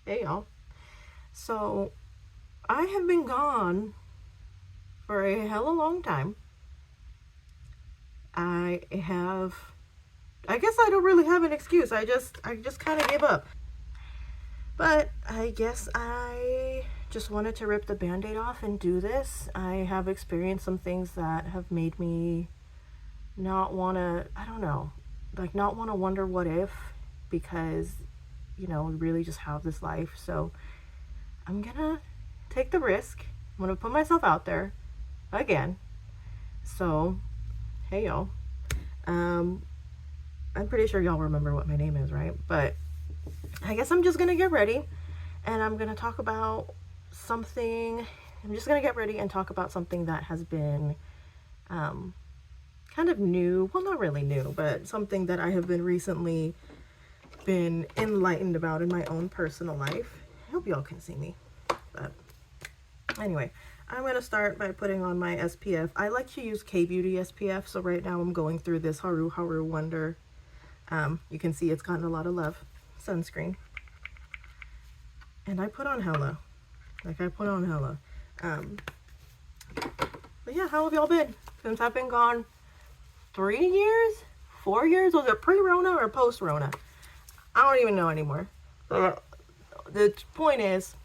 Hey y'all. So I have been gone for a hella long time. I have I guess I don't really have an excuse. I just kind of gave up. But I guess I just wanted to rip the band-aid off and do this. I have experienced some things that have made me not want to, I don't know, like not want to wonder what if, because we really just have this life. So I'm gonna take the risk. I'm gonna put myself out there again. So, hey y'all. Um, I'm pretty sure y'all remember what my name is, right? But I guess I'm just gonna get ready and I'm gonna talk about something. I'm just gonna get ready and talk about something that has been um, kind of new. Well, not really new, but something that I have been recently been enlightened about in my own personal life. I hope y'all can see me. But anyway, I'm going to start by putting on my SPF. I like to use K-Beauty SPF, so right now I'm going through this Haru Haru Wonder. You can see it's gotten a lot of love. Sunscreen. And I put on hella. But yeah, how have y'all been? Since I've been gone 3 years? 4 years? Was it pre-Rona or post-Rona? I don't even know anymore. But the point is,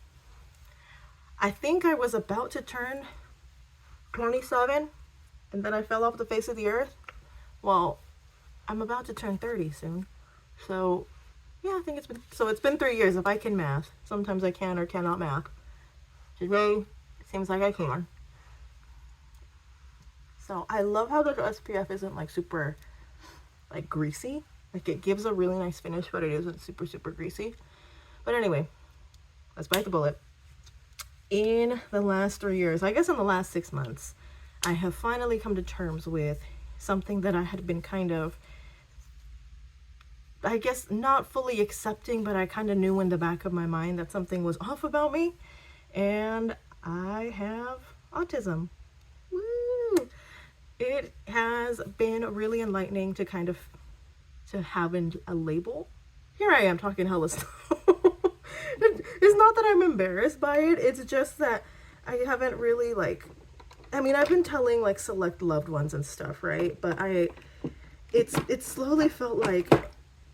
I think I was about to turn 27 and then I fell off the face of the earth. Well, I'm about to turn 30 soon. So, yeah, I think it's been 3 years if I can math. Sometimes I can or cannot math. Today, it seems like I can. So, I love how the SPF isn't like super like greasy. Like it gives a really nice finish, but it isn't super, super greasy. But anyway, let's bite the bullet. In the last 3 years, I guess in the last 6 months, I have finally come to terms with something that I had been kind of, I guess, not fully accepting, but I kind of knew in the back of my mind that something was off about me. And I have autism. Woo! It has been really enlightening to kind of to have a label. Here I am talking hella stuff. It's not that I'm embarrassed by it. It's just that I haven't really I've been telling like select loved ones and stuff, right? But it's slowly felt like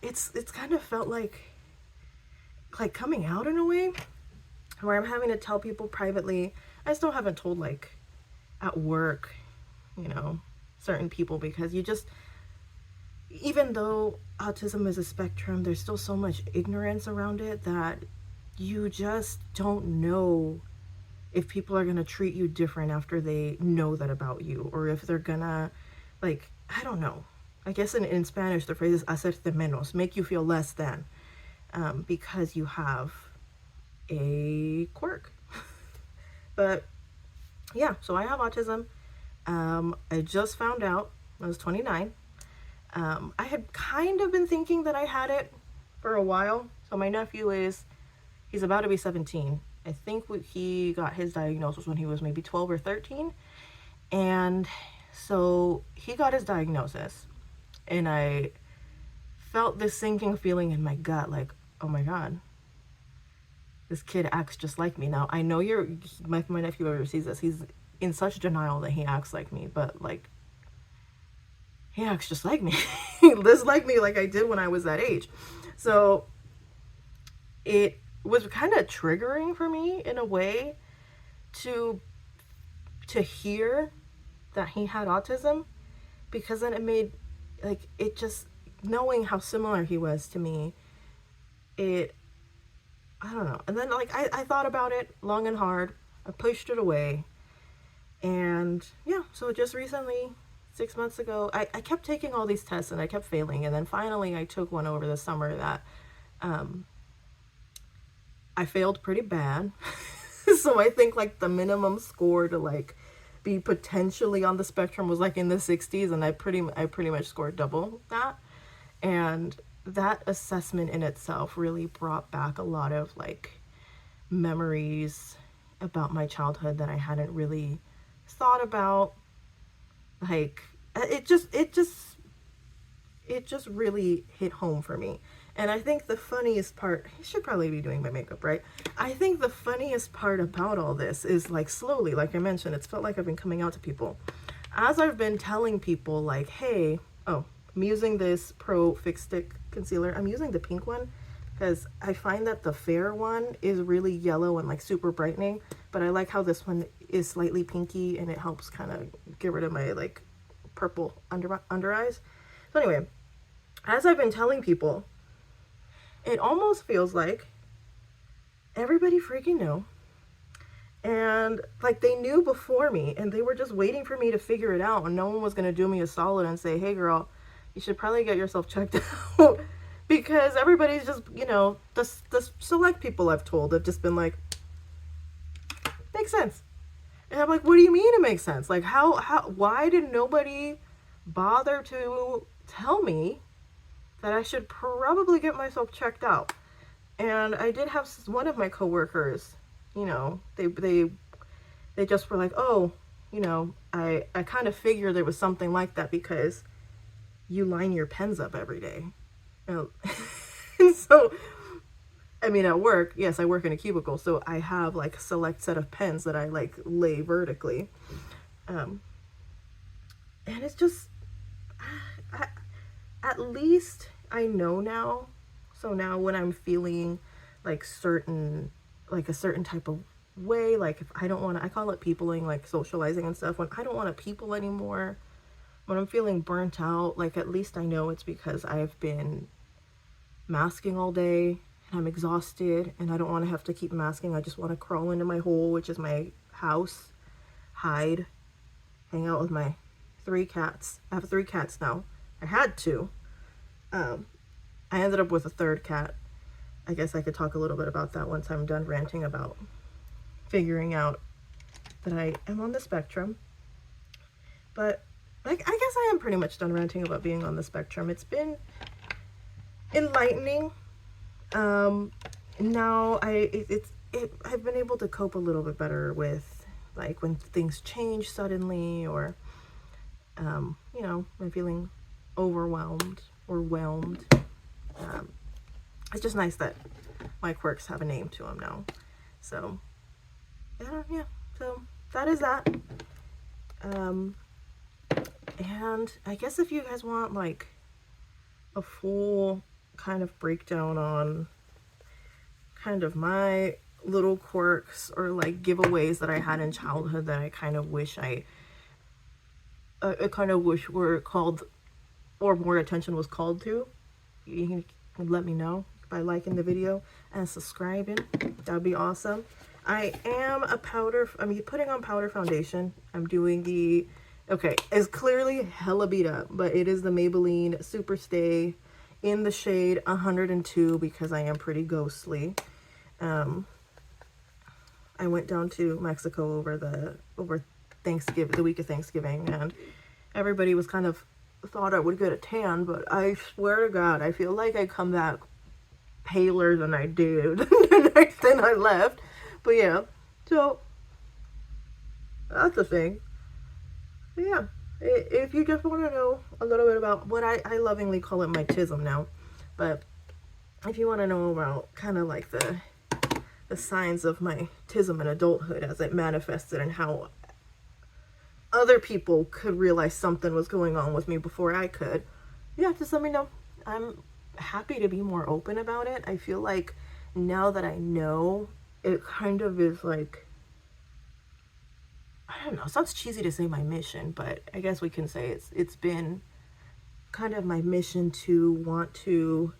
it's kind of felt like coming out in a way where I'm having to tell people privately. I still haven't told like at work, certain people, because even though autism is a spectrum, there's still so much ignorance around it that you just don't know if people are going to treat you different after they know that about you, or if they're gonna, I don't know. I guess in Spanish, the phrase is hacerte menos, make you feel less than, because you have a quirk. But yeah, so I have autism. I just found out I was 29. I had kind of been thinking that I had it for a while. So my nephew he's about to be 17. I think he got his diagnosis when he was maybe 12 or 13. And so he got his diagnosis. And I felt this sinking feeling in my gut, like, oh my God, this kid acts just like me. Now, I know my nephew ever sees this. He's in such denial that he acts like me, but like, he acts just like me. He lives like me, like I did when I was that age. So it was kind of triggering for me in a way to hear that he had autism, because then it made it just, knowing how similar he was to me, I don't know. And then I thought about it long and hard. I pushed it away. And yeah, so just recently, 6 months ago, I kept taking all these tests and I kept failing. And then finally I took one over the summer that I failed pretty bad. So I think the minimum score to be potentially on the spectrum was in the 60s, and I pretty much scored double that. And that assessment in itself really brought back a lot of memories about my childhood that I hadn't really thought about. It just really hit home for me. And I think the funniest part, you should probably be doing my makeup, right? I think the funniest part about all this is like slowly, like I mentioned, it's felt like I've been coming out to people. As I've been telling people like, hey, oh, I'm using this Pro Fix Stick concealer. I'm using the pink one because I find that the fair one is really yellow and like super brightening, but I like how this one is slightly pinky and it helps kind of get rid of my like purple under eyes. So anyway, as I've been telling people, it almost feels like everybody freaking knew. And like they knew before me and they were just waiting for me to figure it out, and no one was going to do me a solid and say, hey girl, you should probably get yourself checked out. Because everybody's just, you know, the select people I've told have just been like, makes sense. And I'm like, what do you mean it makes sense? Like why did nobody bother to tell me that I should probably get myself checked out? And I did have one of my coworkers, you know, they just were like, oh, you know, I kind of figured there was something like that because you line your pens up every day. And so, I mean, at work, yes, I work in a cubicle, so I have like a select set of pens that I like lay vertically. And it's just, at least I know now. So now when I'm feeling like a certain type of way, like if I don't want to, I call it peopling, like socializing and stuff, when I don't want to people anymore, when I'm feeling burnt out, like at least I know it's because I've been masking all day and I'm exhausted and I don't want to have to keep masking. I just want to crawl into my hole, which is my house, hide, hang out with my 3 cats. I have 3 cats now. I had 2. I ended up with a 3rd cat. I guess I could talk a little bit about that once I'm done ranting about figuring out that I am on the spectrum. But like, I guess I am pretty much done ranting about being on the spectrum. It's been enlightening. Now I've been able to cope a little bit better with like when things change suddenly, or you know, I'm feeling overwhelmed or whelmed. It's just nice that my quirks have a name to them now. So yeah, so that is that. And I guess if you guys want like a full kind of breakdown on kind of my little quirks or like giveaways that I had in childhood that I kind of wish were called, or more attention was called to, you can let me know by liking the video and subscribing. That would be awesome. I am putting on powder foundation. I'm doing it's clearly hella beat up, but it is the Maybelline Super Stay in the shade 102 because I am pretty ghostly. I went down to Mexico over Thanksgiving, the week of Thanksgiving, and everybody was kind of thought I would get a tan, but I swear to God, I feel like I come back paler than I did the next day I left. But yeah, so that's the thing. But yeah, if you just want to know a little bit about what I lovingly call it my tism now, but if you want to know about kind of like the signs of my tism in adulthood as it manifested and how other people could realize something was going on with me before I could, yeah, just let me know. I'm happy to be more open about it. I feel like now that I know, it kind of is like, I don't know, it sounds cheesy to say my mission, but I guess we can say it's been kind of my mission to want to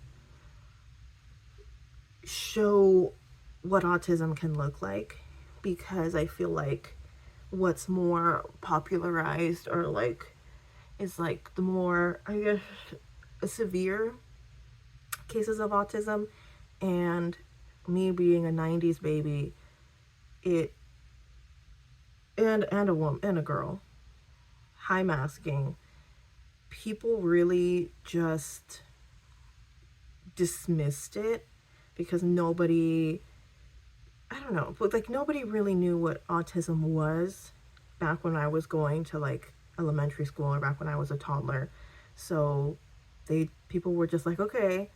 show what autism can look like, because I feel like what's more popularized or like is like the more, I guess, severe cases of autism, and me being a 90s baby, and a woman and a girl, high masking, people really just dismissed it because nobody, I don't know, but like nobody really knew what autism was back when I was going to like elementary school or back when I was a toddler. So people were just like, okay,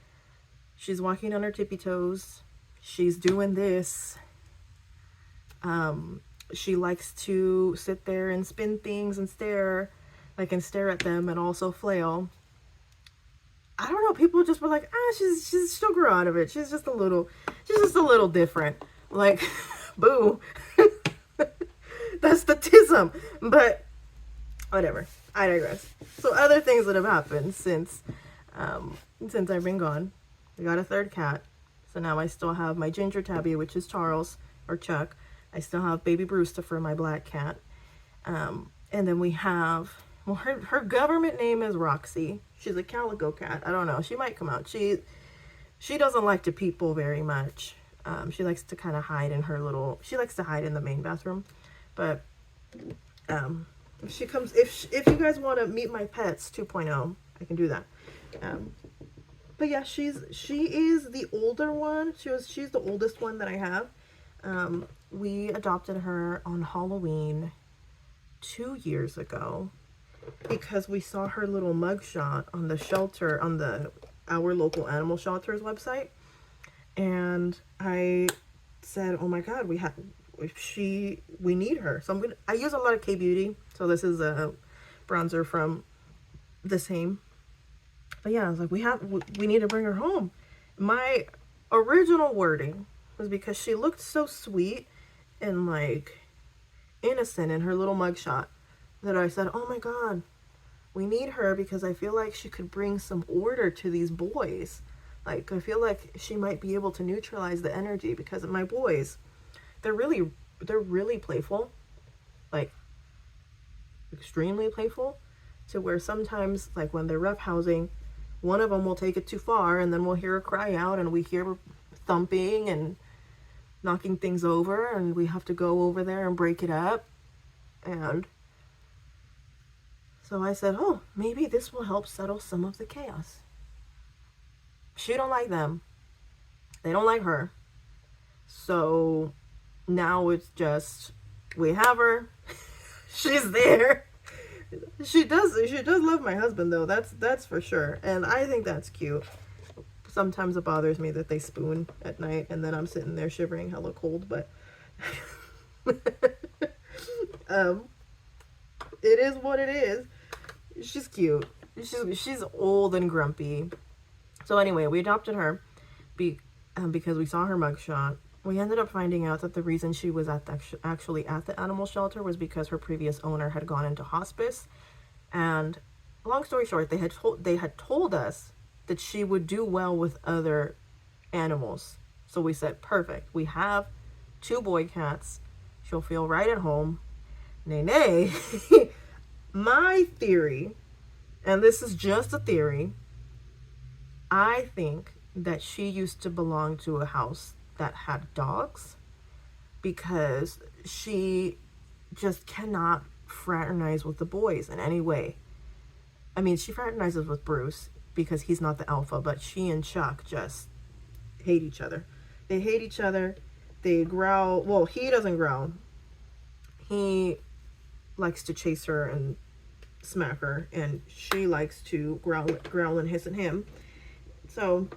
She's walking on her tippy toes. She's doing this. She likes to sit there and spin things and stare, like, and stare at them and also flail. I don't know. People just were like, she'll grow out of it. She's just a little different. Like, boo. That's autism. But whatever. I digress. So other things that have happened since I've been gone. We got a third cat. So now I still have my ginger tabby, which is Charles or Chuck. I still have baby Brewster for my black cat. And then we have, well, her government name is Roxy. She's a calico cat. I don't know. She might come out. She doesn't like to people very much. She likes to kind of hide in she likes to hide in the main bathroom. But if she comes, if you guys want to meet my pets 2.0, I can do that. But yeah, she is the older one. She's the oldest one that I have. We adopted her on Halloween 2 years ago because we saw her little mugshot on the shelter, on our local animal shelter's website. And I said, oh my God, we need her. So I use a lot of K-Beauty. So this is a bronzer from the same. But yeah, I was like, we need to bring her home. My original wording was because she looked so sweet and like innocent in her little mugshot that I said, oh my God, we need her because I feel like she could bring some order to these boys. Like, I feel like she might be able to neutralize the energy because of my boys. They're really playful, like extremely playful, to where sometimes, like when they're roughhousing, one of them will take it too far and then we'll hear her cry out and we hear thumping and knocking things over and we have to go over there and break it up. And so I said, oh, maybe this will help settle some of the chaos. She don't like them. They don't like her. So now it's just, we have her. She's there. She does love my husband though. That's for sure. And I think that's cute. Sometimes it bothers me that they spoon at night and then I'm sitting there shivering hella cold, but it is what it is. She's cute. She's old and grumpy. So anyway, we adopted her because we saw her mugshot. We ended up finding out that the reason she was actually at the animal shelter was because her previous owner had gone into hospice. And long story short, they had told us that she would do well with other animals. So we said, perfect. We have 2 boy cats. She'll feel right at home. Nay. My theory, and this is just a theory, I think that she used to belong to a house that had dogs because she just cannot fraternize with the boys in any way. I mean, she fraternizes with Bruce because he's not the alpha, but she and Chuck just hate each other. They hate each other. They growl. Well, he doesn't growl. He likes to chase her and smack her, and she likes to growl and hiss at him. So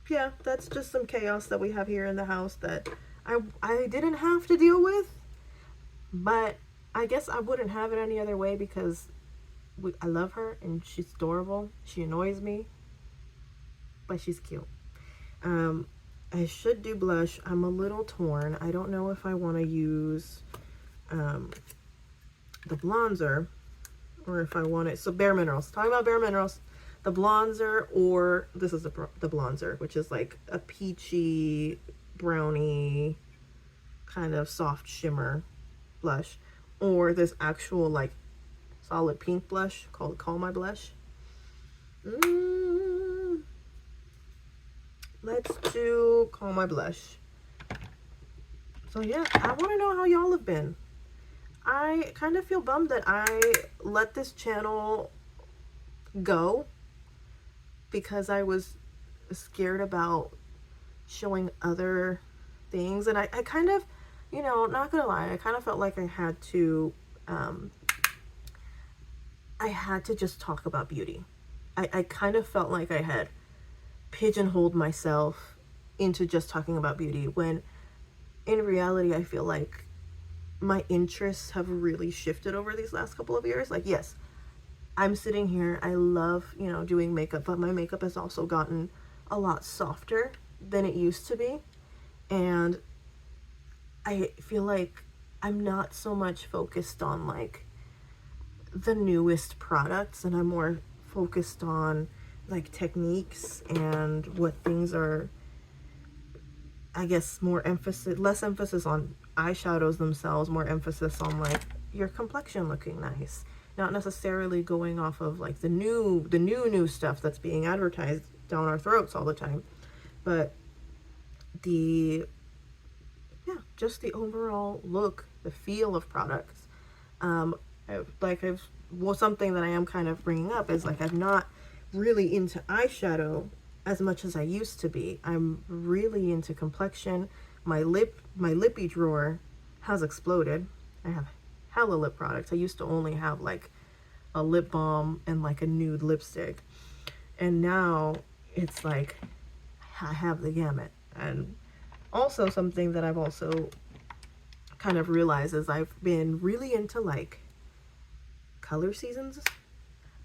yeah, that's just some chaos that we have here in the house that I didn't have to deal with, but I guess I wouldn't have it any other way because I love her and she's adorable. She annoys me, but she's cute. I should do blush. I'm a little torn. I don't know if I want to use the bronzer or if I want it. So Bare Minerals. Talking about Bare Minerals. The bronzer, or this is the bronzer, which is like a peachy, brownie, kind of soft shimmer blush, or this actual like solid pink blush called Call My Blush. Let's do Call My Blush. So yeah, I want to know how y'all have been. I kind of feel bummed that I let this channel go because I was scared about showing other things. And I kind of, you know, not gonna lie, I kind of felt like I had to just talk about beauty. I kind of felt like I had pigeonholed myself into just talking about beauty, when in reality I feel like my interests have really shifted over these last couple of years. Like, yes, I'm sitting here, I love, doing makeup, but my makeup has also gotten a lot softer than it used to be. And I feel like I'm not so much focused on like the newest products, and I'm more focused on like techniques and what things are, I guess, less emphasis on eyeshadows themselves, more emphasis on like your complexion looking nice. Not necessarily going off of like the new stuff that's being advertised down our throats all the time, but the just the overall look, the feel of products. Something that I am kind of bringing up is like I'm not really into eyeshadow as much as I used to be. I'm really into complexion. My lippy drawer has exploded. I have hella lip products. I used to only have like a lip balm and like a nude lipstick, and now it's like I have the gamut. And also something that I've also kind of realized is I've been really into like color seasons.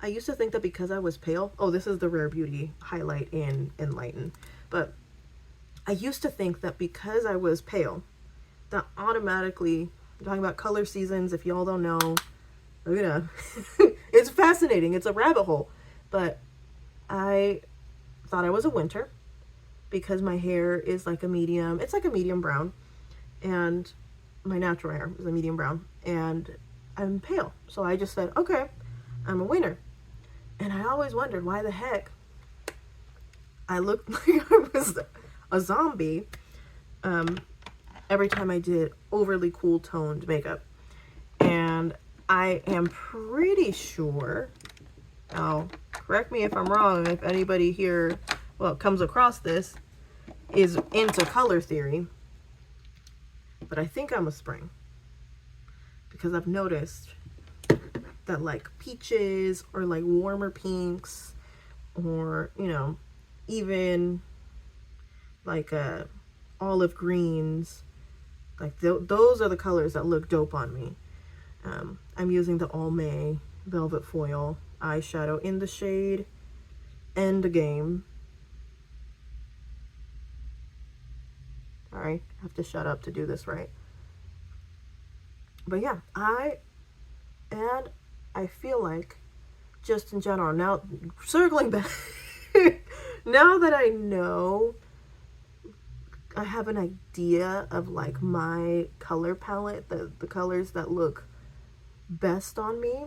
I used to think that because I was pale, oh, this is the Rare Beauty highlight in Enlighten, but I used to think that because I was pale, that automatically, I'm talking about color seasons, if y'all don't know, it's fascinating, it's a rabbit hole, but I thought I was a winter because my hair is like it's like a medium brown, and my natural hair is a medium brown, and I'm pale. So I just said, okay, I'm a winter. And I always wondered why the heck I looked like I was a zombie every time I did overly cool toned makeup. And I am pretty sure, now correct me if I'm wrong, if anybody here, comes across this, is into color theory, but I think I'm a spring, because I've noticed that like peaches or like warmer pinks, or even like olive greens, like those are the colors that look dope on me. I'm using the Almay Velvet Foil eyeshadow in the shade Endgame. Sorry, I have to shut up to do this right. But yeah, I feel like, just in general, now circling back, now that I know, I have an idea of like my color palette, the colors that look best on me,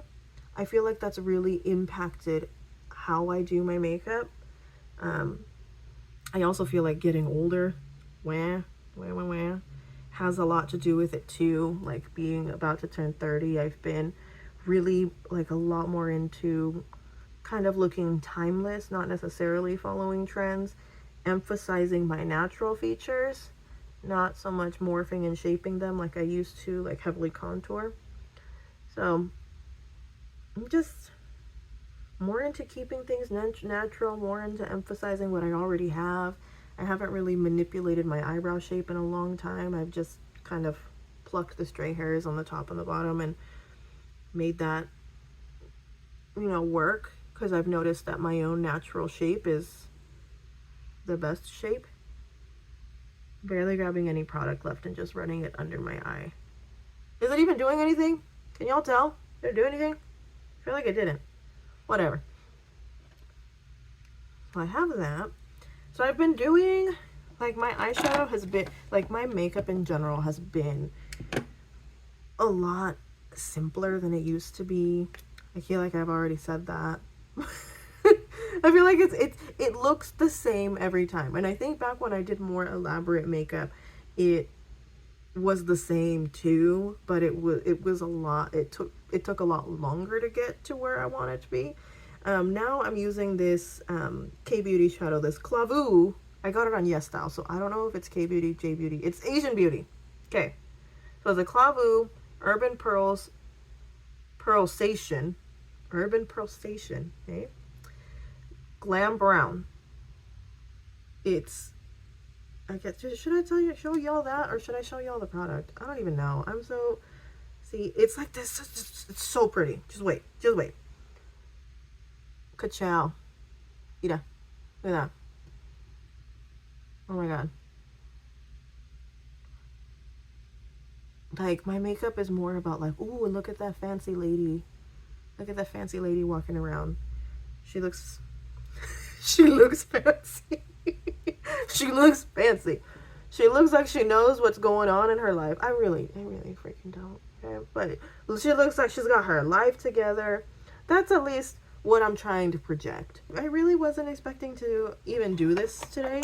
I feel like that's really impacted how I do my makeup. I also feel like getting older, has a lot to do with it too. Like being about to turn 30, I've been really like a lot more into kind of looking timeless, not necessarily following trends, emphasizing my natural features, not so much morphing and shaping them like I used to, like heavily contour. So I'm just more into keeping things natural, more into emphasizing what I already have. I haven't really manipulated my eyebrow shape in a long time. I've just kind of plucked the stray hairs on the top and the bottom and made that, work, because I've noticed that my own natural shape is the best shape. Barely grabbing any product left and just running it under my eye. Is it even doing anything? Can y'all tell? Did it do anything? I feel like it didn't. Whatever. So I have that. So I've been doing, like, my eyeshadow has been, like, my makeup in general has been a lot simpler than it used to be. I feel like I've already said that. I feel like it looks the same every time. And I think back when I did more elaborate makeup, it was the same too, but it was a lot. It took a lot longer to get to where I want it to be. Now I'm using this K-Beauty shadow, this Clavu. I got it on Yes Style, so I don't know if it's K-Beauty, J-Beauty. It's Asian Beauty. Okay. So the Clavu Urban Pearlsation, okay? Glam Brown. it's, I guess, should I show y'all that, or should I show y'all the product? I don't even know. I'm so, see, it's like this. It's so pretty. Just wait. Just wait. Ka-chow. Ida. Look at that. Oh my god. Like, my makeup is more about like, ooh, and look at that fancy lady. Look at that fancy lady walking around. She looks, she looks fancy. She looks fancy. She looks like she knows what's going on in her life. I really freaking don't. Okay? But she looks like she's got her life together. That's at least what I'm trying to project. I really wasn't expecting to even do this today,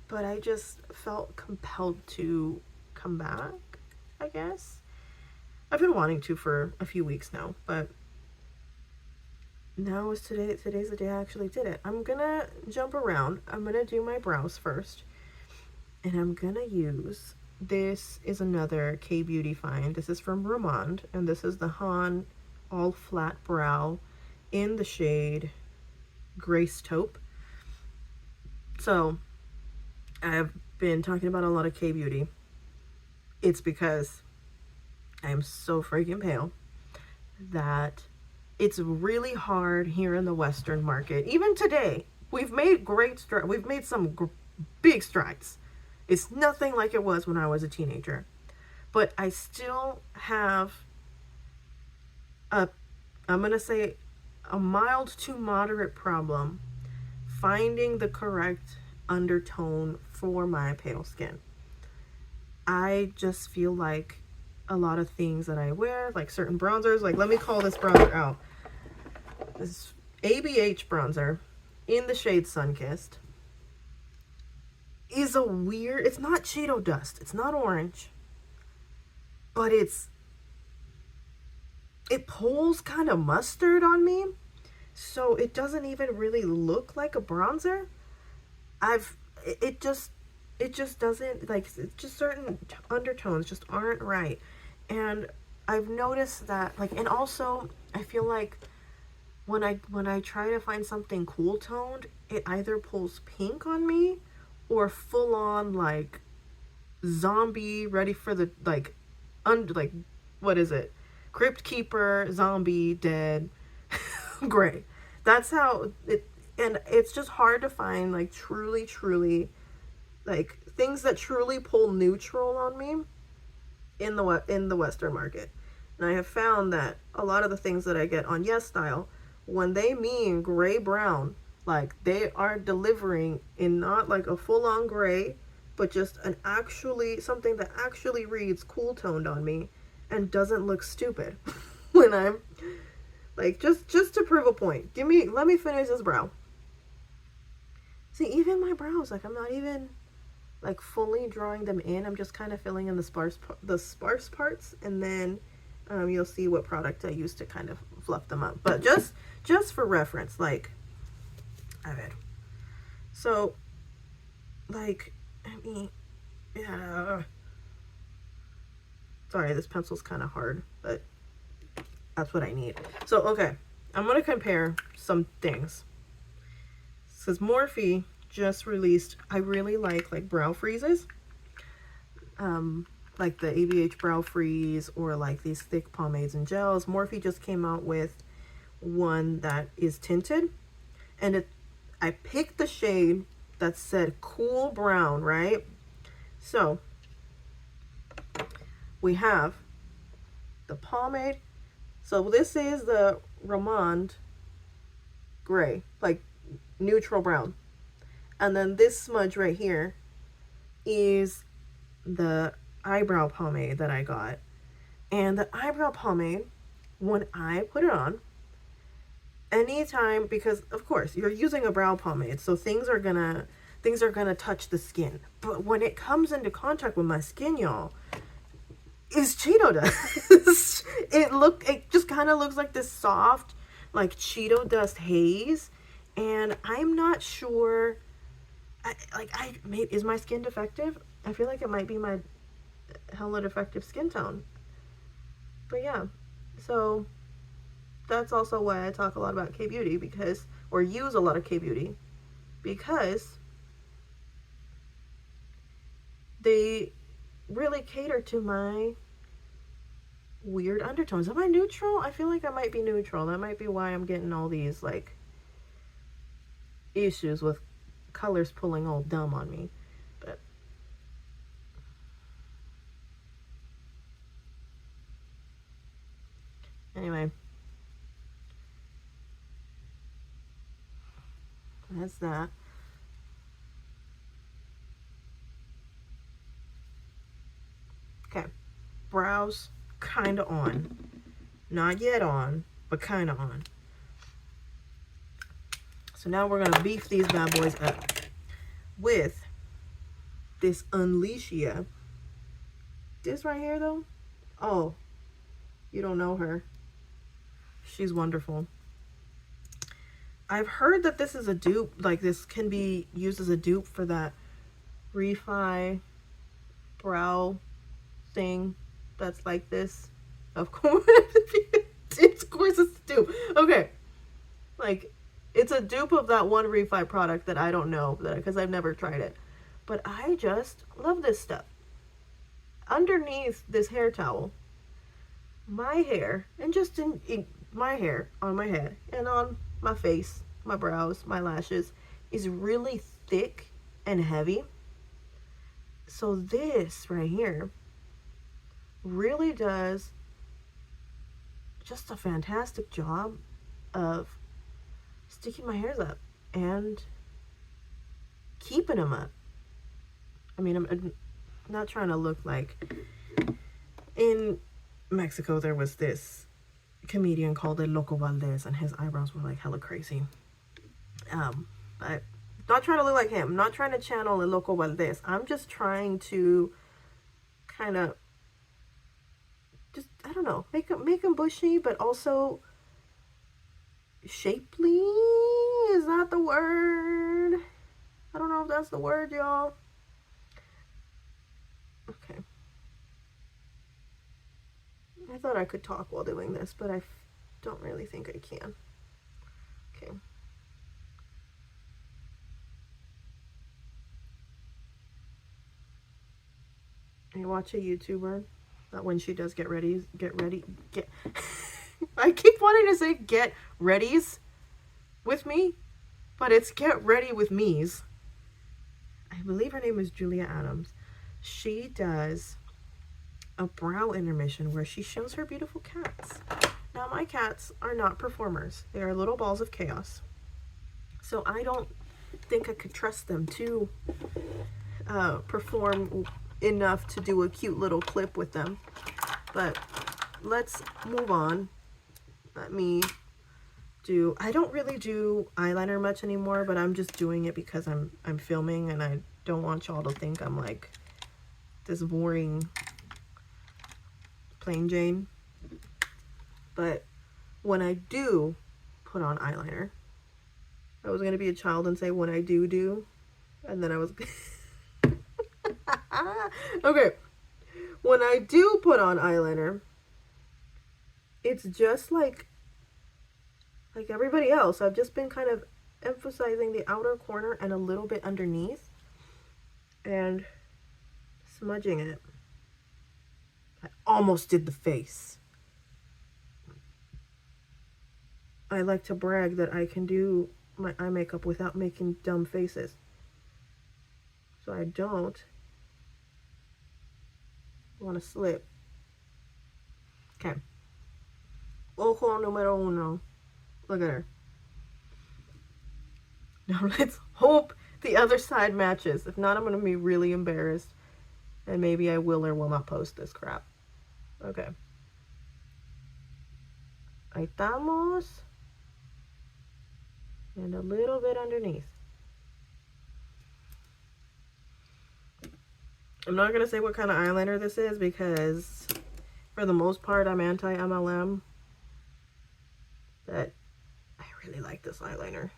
but I just felt compelled to come back, I guess. I've been wanting to for a few weeks now, but now is today's the day I actually did it. I'm gonna jump around. I'm gonna do my brows first, and I'm gonna use, this is another K-Beauty find. This is from Romand, and this is the Han All Flat Brow in the shade Grace Taupe. So I've been talking about a lot of K-Beauty. It's because I am so freaking pale that it's really hard here in the Western market. Even today, we've made we've made some big strides. It's nothing like it was when I was a teenager, but I still have I'm gonna say a mild to moderate problem finding the correct undertone for my pale skin. I just feel like a lot of things that I wear, like certain bronzers, like let me call this bronzer out. This ABH bronzer in the shade Sunkissed is a weird, it's not Cheeto dust, it's not orange, but it pulls kind of mustard on me, so it doesn't even really look like a bronzer. It just doesn't, like, it's just certain undertones just aren't right. And I've noticed that, like, and also I feel like when I try to find something cool toned, it either pulls pink on me or full on like zombie ready for the like what is it? Crypt Keeper, zombie, dead, gray. That's how it, and it's just hard to find like truly like things that truly pull neutral on me in the Western market. And I have found that a lot of the things that I get on Yes Style, when they mean gray brown, like they are delivering in not like a full-on gray, but just an actually something that actually reads cool toned on me and doesn't look stupid when I'm like, just to prove a point. Let me finish this brow. See, even my brows, like I'm not even like fully drawing them in. I'm just kind of filling in the sparse parts, and then you'll see what product I use to kind of fluff them up. But just for reference, like, I read. So, like, I mean, yeah. Sorry, this pencil's kind of hard, but that's what I need. So, okay, I'm gonna compare some things. This is Morphe just released. I really like brow freezes. Like the ABH brow freeze, or like these thick pomades and gels. Morphe just came out with one that is tinted, and I picked the shade that said cool brown, right? So we have the pomade. So this is the Romand gray, like neutral brown. And then this smudge right here is the eyebrow pomade that I got. And the eyebrow pomade, when I put it on, anytime, because of course you're using a brow pomade, so things are gonna touch the skin. But when it comes into contact with my skin, y'all, is Cheeto dust. It just kind of looks like this soft, like Cheeto dust haze, and I'm not sure. Is my skin defective? I feel like it might be my hella defective skin tone. But yeah, so that's also why I talk a lot about K-Beauty, or use a lot of K-Beauty, because they really cater to my weird undertones. Am I neutral? I feel like I might be neutral. That might be why I'm getting all these like issues with colors pulling all dumb on me. But anyway, that's that. Okay, brows kind of on. Not yet on, but kind of on. So now we're going to beef these bad boys up with this Unleashia. This right here, though, oh, you don't know her. She's wonderful. I've heard that this is a dupe, like this can be used as a dupe for that refi brow thing that's like this. Of course, of course it's a dupe. Okay, like it's a dupe of that one refi product that I don't know, because I've never tried it. But I just love this stuff. Underneath this hair towel, my hair, and just in my hair on my head and on my face, my brows, my lashes, is really thick and heavy. So this right here really does just a fantastic job of sticking my hairs up and keeping them up. I mean, I'm not trying to look like... In Mexico, there was this comedian called El Loco Valdez, and his eyebrows were like hella crazy. But not trying to look like him. I'm not trying to channel El Loco Valdez. I'm just trying to kind of just, I don't know, make them bushy, but also shapely. Is that the word? I don't know if that's the word, y'all. Okay. I thought I could talk while doing this, but I don't really think I can. Okay. I watch a YouTuber that when she does get ready. I keep wanting to say get readies with me, but it's get ready with me's. I believe her name is Julia Adams. She does a brow intermission where she shows her beautiful cats. Now, my cats are not performers. They are little balls of chaos. So I don't think I could trust them to perform enough to do a cute little clip with them. But let's move on. Let me do... I don't really do eyeliner much anymore, but I'm just doing it because I'm filming, and I don't want y'all to think I'm like this boring plain Jane. But when I do put on eyeliner, I was gonna be a child and say when I do, and then I was okay. When I do put on eyeliner, it's just like everybody else. I've just been kind of emphasizing the outer corner and a little bit underneath and smudging it. I almost did the face. I like to brag that I can do my eye makeup without making dumb faces. So I don't want to slip. Okay. Ojo numero uno. Look at her. Now let's hope the other side matches. If not, I'm going to be really embarrassed. And maybe I will or will not post this crap. Okay. Ahí estamos. And a little bit underneath. I'm not going to say what kind of eyeliner this is because for the most part I'm anti-MLM. But I really like this eyeliner.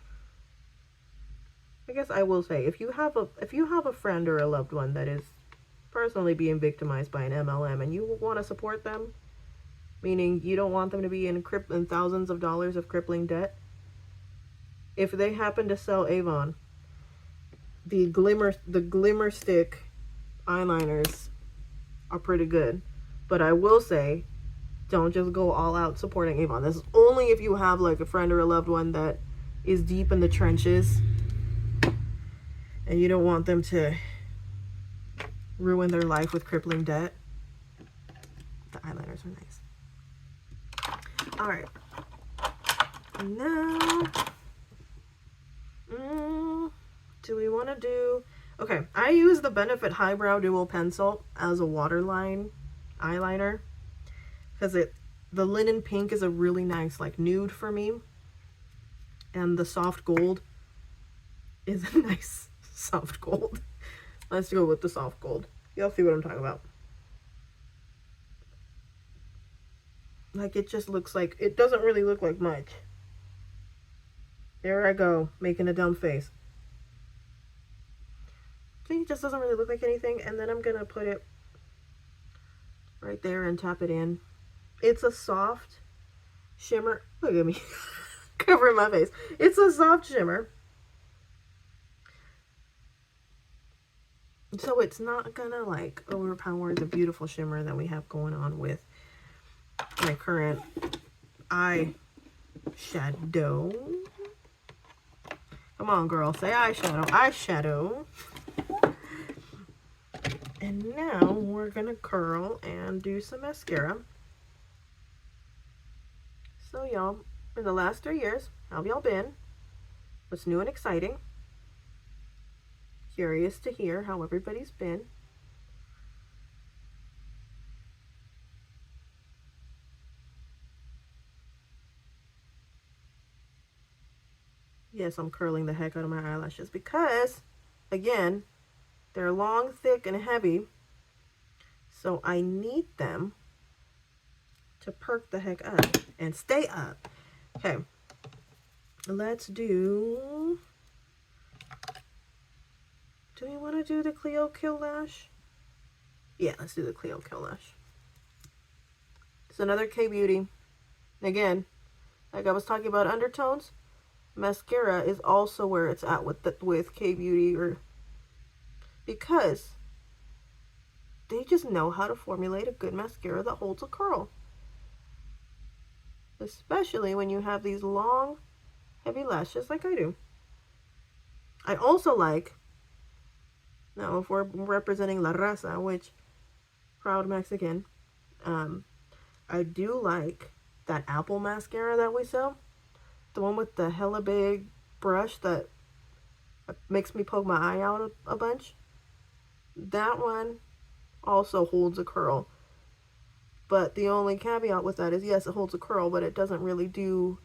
I guess I will say if you have a friend or a loved one that is personally being victimized by an MLM and you want to support them, meaning you don't want them to be in thousands of dollars of crippling debt, if they happen to sell Avon, the glimmer stick eyeliners are pretty good. But I will say, don't just go all out supporting Avon. This is only if you have like a friend or a loved one that is deep in the trenches and you don't want them to ruin their life with crippling debt. The eyeliners are nice. All right. Now, do we want to do... Okay, I use the Benefit Highbrow Dual Pencil as a waterline eyeliner because the linen pink is a really nice like nude for me, and the soft gold is a nice soft gold. Let's go with the soft gold. You'll see what I'm talking about. Like, it just looks like, it doesn't really look like much. There I go, making a dumb face. See, it just doesn't really look like anything. And then I'm gonna put it right there and tap it in. It's a soft shimmer. Look at me covering my face. It's a soft shimmer, so it's not gonna like overpower the beautiful shimmer that we have going on with my current eye shadow. Come on, girl, say eyeshadow. Eyeshadow. And now we're gonna curl and do some mascara. So y'all, in the last 3 years, how have y'all been? What's new and exciting? Curious to hear how everybody's been. Yes, I'm curling the heck out of my eyelashes because, again, they're long, thick, and heavy. So I need them to perk the heck up and stay up. Okay, let's do we want to do the Clio Kill Lash? Yeah, let's do the Clio Kill Lash. It's another K-Beauty. Again, like I was talking about undertones, mascara is also where it's at with K-Beauty, or because they just know how to formulate a good mascara that holds a curl. Especially when you have these long, heavy lashes like I do. I also like, now if we're representing La Raza, which, proud Mexican, I do like that Apple mascara that we sell. The one with the hella big brush that makes me poke my eye out a bunch. That one also holds a curl. But the only caveat with that is, yes, it holds a curl, but it doesn't really do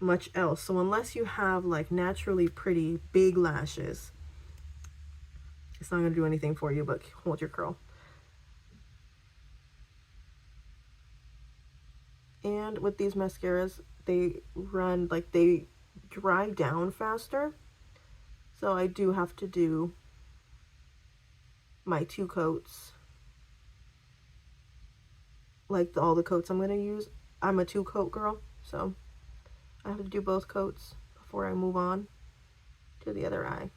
much else. So unless you have like naturally pretty big lashes, it's not going to do anything for you but hold your curl. And with these mascaras, they run, like, they dry down faster. So I do have to do my 2 coats. Like all the coats I'm going to use. I'm a 2-coat girl, so I have to do both coats before I move on to the other eye.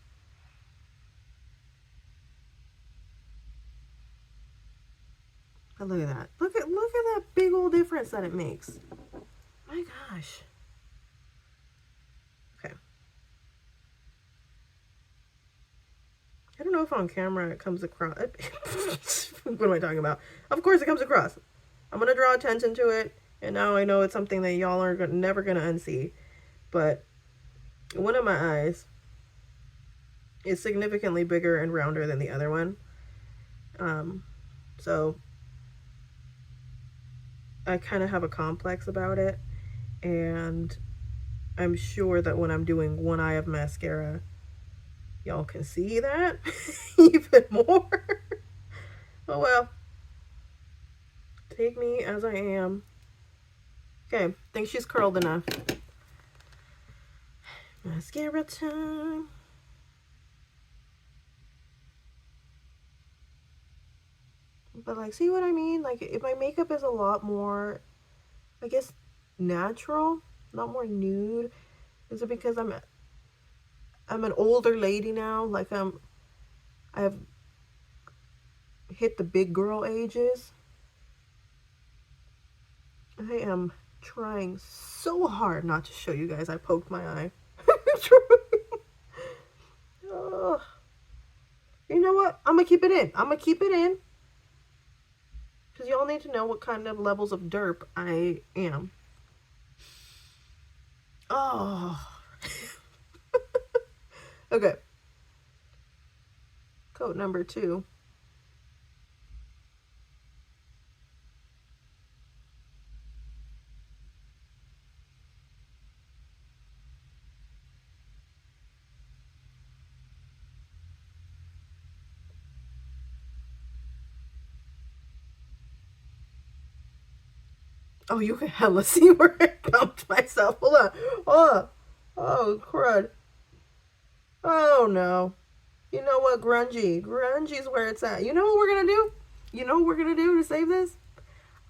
But look at that. Look at that big old difference that it makes. My gosh. Okay. I don't know if on camera it comes across. What am I talking about? Of course it comes across. I'm going to draw attention to it, and now I know it's something that y'all are never going to unsee. But one of my eyes is significantly bigger and rounder than the other one. So I kind of have a complex about it, and I'm sure that when I'm doing one eye of mascara, y'all can see that even more. Oh well. Take me as I am. Okay, think she's curled enough. Mascara time. But like, see what I mean? Like, if my makeup is a lot more, I guess, natural, not more nude, is it because I'm an older lady now? Like, I have hit the big girl ages. I am trying so hard not to show you guys. I poked my eye. Oh, you know what? I'm gonna keep it in. I'm gonna keep it in. Because y'all need to know what kind of levels of derp I am. Oh. Okay. Coat number 2. Oh, you can hella see where I bumped myself. Hold on. Oh, crud. Oh, no. You know what? Grungy. Grungy's where it's at. You know what we're going to do? You know what we're going to do to save this?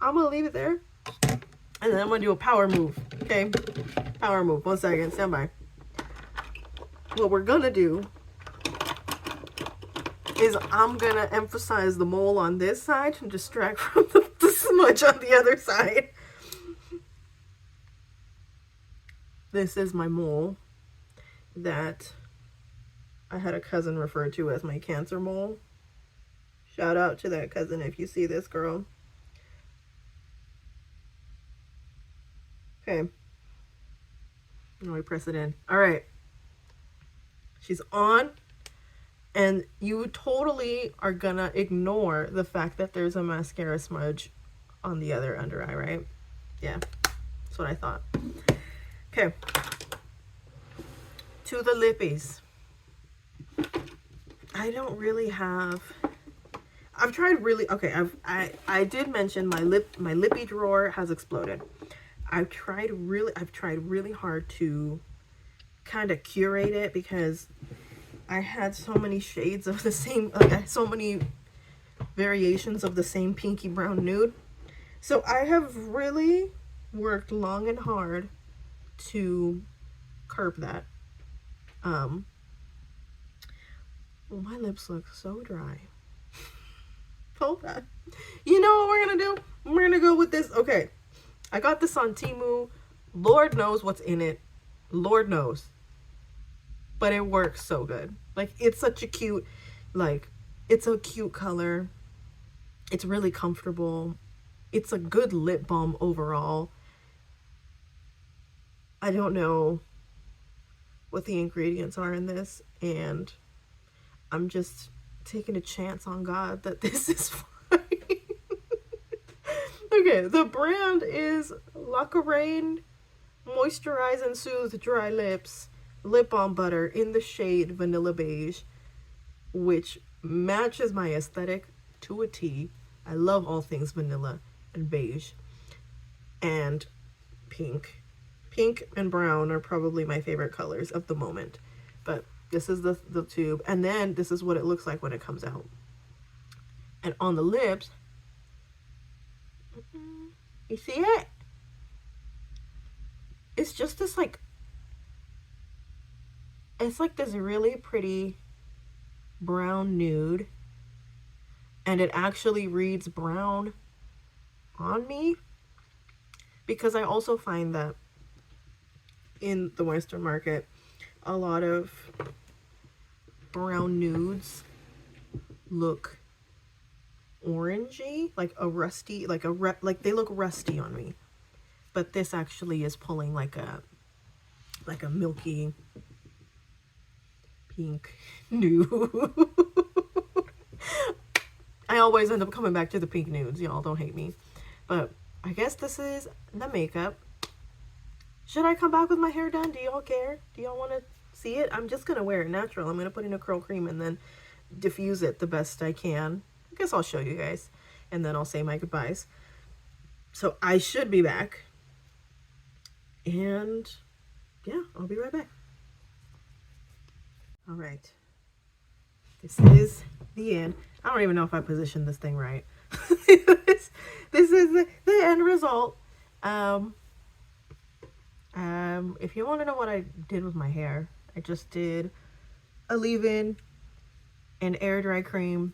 I'm going to leave it there. And then I'm going to do a power move. Okay? Power move. 1 second. Stand by. What we're going to do is I'm going to emphasize the mole on this side to distract from the smudge on the other side. This is my mole that I had a cousin refer to as my cancer mole. Shout out to that cousin if you see this, girl. Okay. Now I press it in. All right. She's on. And you totally are gonna ignore the fact that there's a mascara smudge on the other under eye, right? Yeah, that's what I thought. Okay. To the lippies. I don't really have... I've tried really... Okay, I did mention my lippy drawer has exploded. I've tried really hard to kind of curate it because I had so many shades of the same, like so many variations of the same pinky brown nude. So I have really worked long and hard to curb that. Well, my lips look so dry. Hold on. You know what we're gonna do? We're gonna go with this. Okay, I got this on Temu. Lord knows what's in it. Lord knows. But it works so good. Like, it's such a cute, like, it's a cute color. It's really comfortable. It's a good lip balm overall. I don't know what the ingredients are in this, and I'm just taking a chance on God that this is fine. Okay, the brand is Lacaraine Moisturize and Soothe Dry Lips Lip Balm Butter in the shade Vanilla Beige, which matches my aesthetic to a T. I love all things vanilla and beige and pink. Pink and brown are probably my favorite colors of the moment. But this is the tube, and then this is what it looks like when it comes out. And on the lips, you see it? It's just this like, it's like this really pretty brown nude, and it actually reads brown on me, because I also find that in the Western market, a lot of brown nudes look orangey, like a rusty, like they look rusty on me. But this actually is pulling like a milky pink nude. I always end up coming back to the pink nudes. Y'all don't hate me. But I guess this is the makeup. Should I come back with my hair done? Do y'all care? Do y'all want to see it? I'm just going to wear it natural. I'm going to put in a curl cream and then diffuse it the best I can. I guess I'll show you guys. And then I'll say my goodbyes. So I should be back. And yeah, I'll be right back. All right. This is the end. I don't even know if I positioned this thing right. this is the end result. If you want to know what I did with my hair, I just did a leave-in and air dry cream,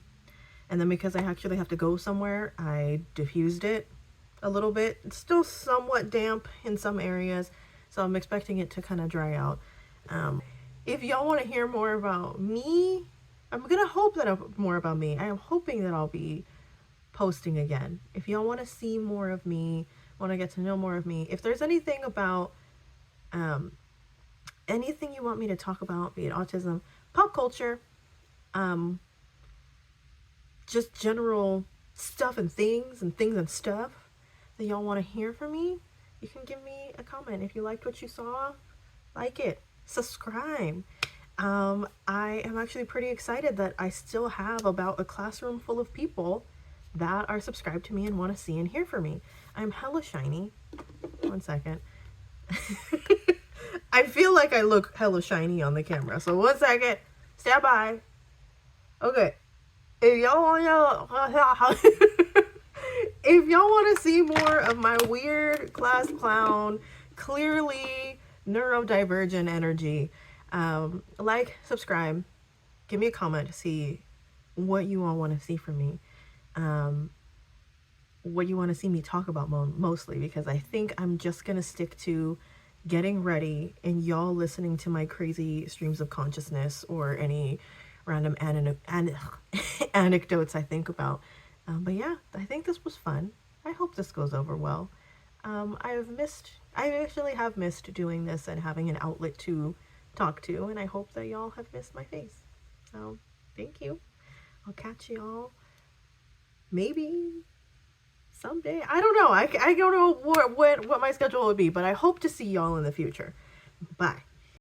And then because I actually have to go somewhere, I diffused it a little bit. It's still somewhat damp in some areas, so I'm expecting it to kind of dry out. If y'all want to hear more about me, I'm gonna hope that more about me. I am hoping that I'll be posting again. If y'all want to see more of me, want to get to know more of me, if there's anything about anything you want me to talk about, be it autism, pop culture, just general stuff and things and stuff that y'all want to hear from me, you can give me a comment. If you liked what you saw, like it, subscribe. I am actually pretty excited that I still have about a classroom full of people that are subscribed to me and want to see and hear from me. I'm hella shiny. One second. I feel like I look hella shiny on the camera. So 1 second. Stand by. Okay. If y'all want to see more of my weird class clown, clearly neurodivergent energy, like, subscribe, give me a comment to see what you all want to see from me, what you want to see me talk about mostly, because I think I'm just gonna stick to getting ready and y'all listening to my crazy streams of consciousness or any random anecdotes I think about. But yeah, I think this was fun. I hope this goes over well. I actually have missed doing this and having an outlet to talk to, and I hope that y'all have missed my face. So, thank you. I'll catch y'all maybe someday. I don't know. I don't know what my schedule would be, but I hope to see y'all in the future. Bye.